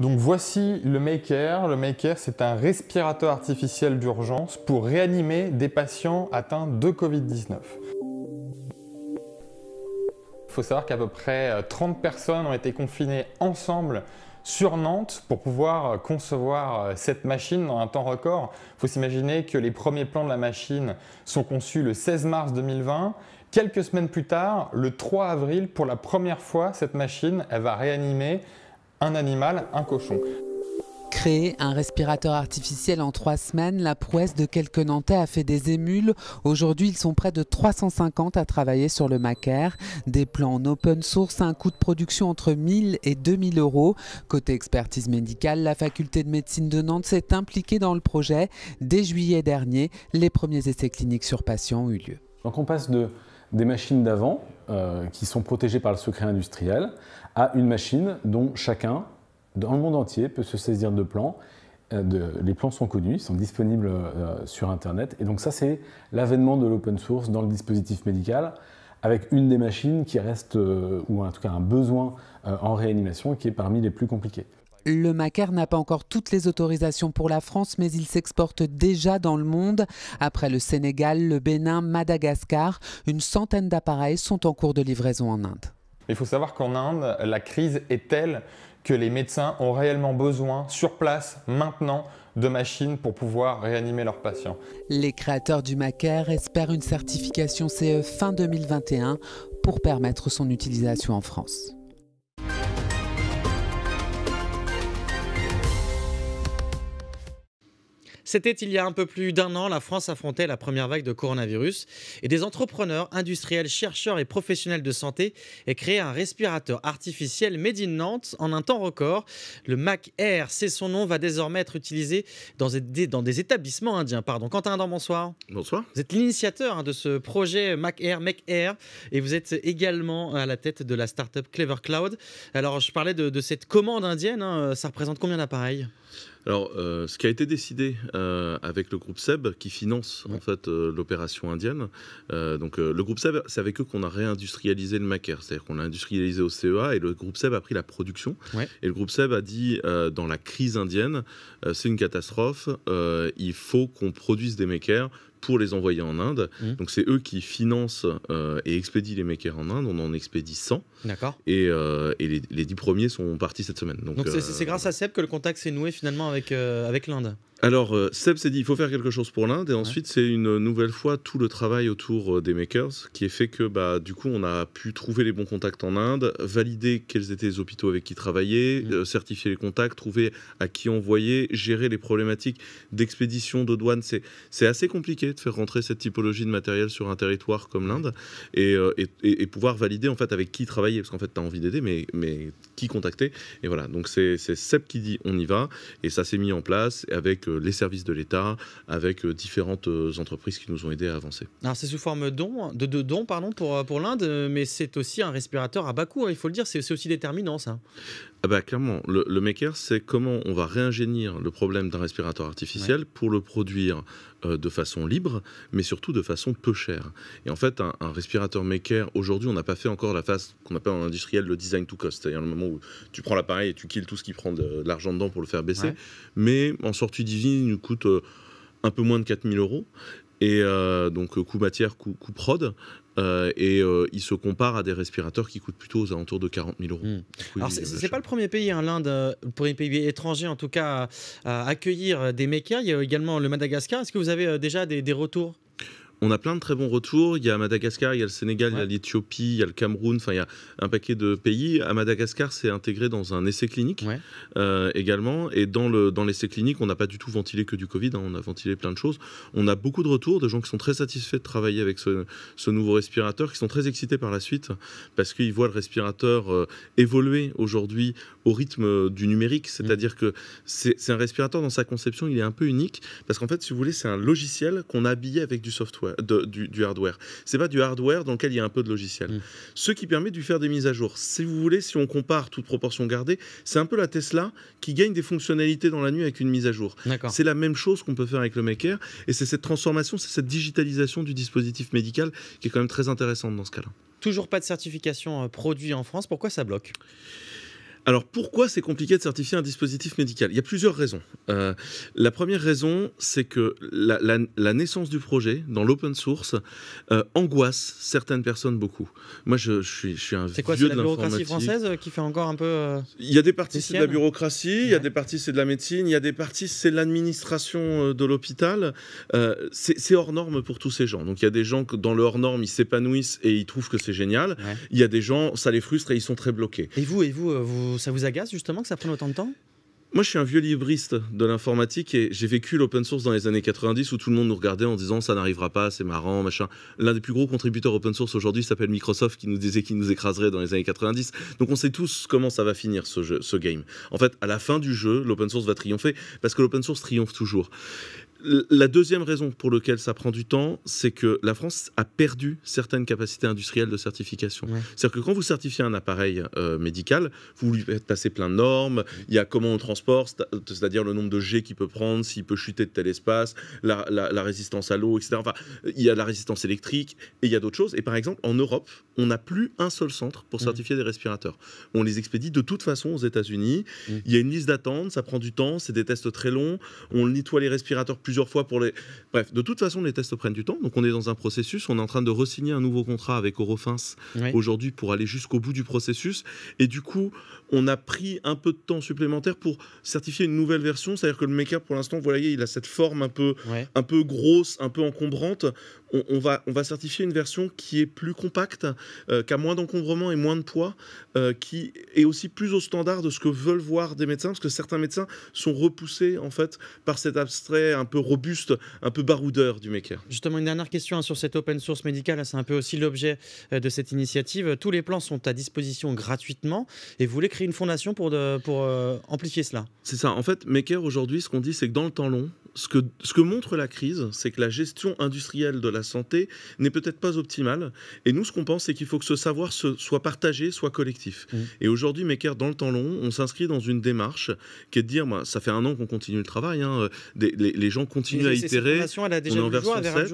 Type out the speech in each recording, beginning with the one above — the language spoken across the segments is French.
Donc voici le Maker. Le Maker, c'est un respirateur artificiel d'urgence pour réanimer des patients atteints de Covid-19. Il faut savoir qu'à peu près 30 personnes ont été confinées ensemble sur Nantes pour pouvoir concevoir cette machine dans un temps record. Il faut s'imaginer que les premiers plans de la machine sont conçus le 16 mars 2020. Quelques semaines plus tard, le 3 avril, pour la première fois, cette machine, elle va réanimer un animal, un cochon. Créer un respirateur artificiel en 3 semaines, la prouesse de quelques Nantais a fait des émules. Aujourd'hui, ils sont près de 350 à travailler sur le Maker. Des plans en open source à un coût de production entre 1000 et 2000 euros. Côté expertise médicale, la faculté de médecine de Nantes s'est impliquée dans le projet. Dès juillet dernier, les premiers essais cliniques sur patients ont eu lieu. Donc on passe des machines d'avant, qui sont protégées par le secret industriel, à une machine dont chacun, dans le monde entier, peut se saisir de plans. Les plans sont connus, ils sont disponibles sur Internet. Et donc ça, c'est l'avènement de l'open source dans le dispositif médical, avec une des machines qui reste, ou en tout cas un besoin en réanimation, qui est parmi les plus compliqués. Le Maker n'a pas encore toutes les autorisations pour la France, mais il s'exporte déjà dans le monde. Après le Sénégal, le Bénin, Madagascar, une centaine d'appareils sont en cours de livraison en Inde. Il faut savoir qu'en Inde, la crise est telle que les médecins ont réellement besoin, sur place, maintenant, de machines pour pouvoir réanimer leurs patients. Les créateurs du Maker espèrent une certification CE fin 2021 pour permettre son utilisation en France. C'était il y a un peu plus d'un an, la France affrontait la première vague de coronavirus et des entrepreneurs, industriels, chercheurs et professionnels de santé aient créé un respirateur artificiel made in Nantes en un temps record. Le Mac Air, c'est son nom, va désormais être utilisé dans des établissements indiens. Quentin Adam, bonsoir. Bonsoir. Vous êtes l'initiateur de ce projet Mac Air, et vous êtes également à la tête de la start-up Clever Cloud. Alors, je parlais de cette commande indienne, ça représente combien d'appareils ? Alors, ce qui a été décidé avec le groupe SEB, qui finance en fait l'opération indienne, le groupe SEB, c'est avec eux qu'on a réindustrialisé le Maker, c'est-à-dire qu'on l'a industrialisé au CEA et le groupe SEB a pris la production. Ouais. Et le groupe SEB a dit, dans la crise indienne, c'est une catastrophe, il faut qu'on produise des Makers pour les envoyer en Inde. Donc c'est eux qui financent et expédient les Makers en Inde. On en expédie 100. D'accord. Et les 10 premiers sont partis cette semaine. Donc c'est grâce à Seb que le contact s'est noué finalement avec l'Inde. Alors, Seb s'est dit, il faut faire quelque chose pour l'Inde, et ensuite, c'est une nouvelle fois tout le travail autour des Makers qui est fait que, du coup, on a pu trouver les bons contacts en Inde, valider quels étaient les hôpitaux avec qui travailler, certifier les contacts, trouver à qui envoyer, gérer les problématiques d'expédition, de douane. C'est assez compliqué de faire rentrer cette typologie de matériel sur un territoire comme l'Inde et pouvoir valider, en fait, avec qui travailler, parce qu'en fait, tu as envie d'aider, mais qui contacter. Et voilà, donc c'est Seb qui dit, on y va, et ça s'est mis en place avec les services de l'État, avec différentes entreprises qui nous ont aidés à avancer. Alors c'est sous forme de dons pour l'Inde, mais c'est aussi un respirateur à bas coût, il faut le dire, c'est aussi déterminant ça. Ah clairement, le Maker, c'est comment on va réingénier le problème d'un respirateur artificiel pour le produire de façon libre, mais surtout de façon peu chère. Et en fait, un respirateur Maker, aujourd'hui, on n'a pas fait encore la phase qu'on appelle en industriel le design to cost, c'est-à-dire le moment où tu prends l'appareil et tu kills tout ce qui prend de l'argent dedans pour le faire baisser. Ouais. Mais en sortie d'usine, il nous coûte un peu moins de 4000 euros. Et donc coût matière, coût prod, il se compare à des respirateurs qui coûtent plutôt aux alentours de 40 000 euros. Alors c'est pas le premier pays, l'Inde, le premier pays étranger en tout cas, à accueillir des Makers. Il y a également le Madagascar. Est-ce que vous avez déjà des retours ? On a plein de très bons retours. Il y a Madagascar, il y a le Sénégal, il y a l'Éthiopie, il y a le Cameroun. Enfin, il y a un paquet de pays. À Madagascar, c'est intégré dans un essai clinique également. Et dans l'essai clinique, on n'a pas du tout ventilé que du Covid. On a ventilé plein de choses. On a beaucoup de retours de gens qui sont très satisfaits de travailler avec ce nouveau respirateur, qui sont très excités par la suite parce qu'ils voient le respirateur évoluer aujourd'hui au rythme du numérique. C'est-à-dire que c'est un respirateur dans sa conception, il est un peu unique parce qu'en fait, si vous voulez, c'est un logiciel qu'on a habillé avec du software. Du hardware. C'est pas du hardware dans lequel il y a un peu de logiciel. Ce qui permet de lui faire des mises à jour. Si vous voulez, si on compare toute proportion gardée, c'est un peu la Tesla qui gagne des fonctionnalités dans la nuit avec une mise à jour. C'est la même chose qu'on peut faire avec le Maker et c'est cette transformation, c'est cette digitalisation du dispositif médical qui est quand même très intéressante dans ce cas-là. Toujours pas de certification produit en France, pourquoi ça bloque ? Alors pourquoi c'est compliqué de certifier un dispositif médical? Il y a plusieurs raisons. La première raison, c'est que la naissance du projet dans l'open source angoisse certaines personnes beaucoup. Moi, je suis un C'est quoi, vieux c'est de la bureaucratie l'informatique. française qui fait encore un peu... Il y a des parties, c'est de la spécial. bureaucratie, il y a des parties, c'est de la médecine, il y a des parties, c'est l'administration de l'hôpital. C'est hors norme pour tous ces gens. Donc il y a des gens que dans le hors norme, ils s'épanouissent et ils trouvent que c'est génial. Ouais. Il y a des gens, ça les frustre et ils sont très bloqués. Et vous, ça vous agace justement que ça prenne autant de temps? Moi, je suis un vieux libriste de l'informatique et j'ai vécu l'open source dans les années 90 où tout le monde nous regardait en disant ça n'arrivera pas, c'est marrant, machin. L'un des plus gros contributeurs open source aujourd'hui s'appelle Microsoft qui nous disait qu'il nous écraserait dans les années 90. Donc on sait tous comment ça va finir ce game. En fait, à la fin du jeu, l'open source va triompher parce que l'open source triomphe toujours. La deuxième raison pour laquelle ça prend du temps, c'est que la France a perdu certaines capacités industrielles de certification. Ouais. C'est-à-dire que quand vous certifiez un appareil médical, vous lui faites passer plein de normes, il y a comment on le transporte, c'est-à-dire le nombre de G qu'il peut prendre, s'il peut chuter de tel espace, la résistance à l'eau, etc. Enfin, il y a la résistance électrique et il y a d'autres choses. Et par exemple, en Europe, on n'a plus un seul centre pour certifier des respirateurs. On les expédie de toute façon aux États-Unis. Il y a une liste d'attente, ça prend du temps, c'est des tests très longs, on nettoie les respirateurs plusieurs fois pour les... Bref, de toute façon, les tests prennent du temps. Donc, on est dans un processus. On est en train de re-signer un nouveau contrat avec Eurofins aujourd'hui pour aller jusqu'au bout du processus. Et du coup, on a pris un peu de temps supplémentaire pour certifier une nouvelle version. C'est-à-dire que le Maker, pour l'instant, vous voyez, il a cette forme un peu grosse, un peu encombrante. On va certifier une version qui est plus compacte, qui a moins d'encombrement et moins de poids, qui est aussi plus au standard de ce que veulent voir des médecins, parce que certains médecins sont repoussés en fait par cet abstrait un peu robuste, un peu baroudeur du Maker. Justement, une dernière question sur cette open source médicale, c'est un peu aussi l'objet de cette initiative. Tous les plans sont à disposition gratuitement et vous voulez créer une fondation pour amplifier cela. C'est ça. En fait, Maker aujourd'hui, ce qu'on dit, c'est que dans le temps long, ce que montre la crise, c'est que la gestion industrielle de la santé n'est peut-être pas optimale. Et nous, ce qu'on pense, c'est qu'il faut que ce savoir soit partagé, soit collectif. Et aujourd'hui, Maker, dans le temps long, on s'inscrit dans une démarche qui est de dire, ça fait 1 an qu'on continue le travail, hein, les gens continuent à itérer. Elle a déjà on est en version 7.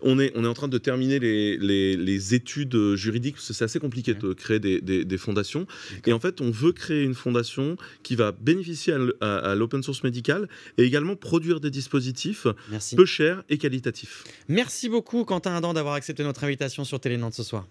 On est en train de terminer les études juridiques, parce que c'est assez compliqué de créer des fondations. Et en fait, on veut créer une fondation qui va bénéficier à l'open source médical et également produire des dispositifs peu chers et qualitatifs. Merci beaucoup Quentin Adam d'avoir accepté notre invitation sur Télé Nantes ce soir.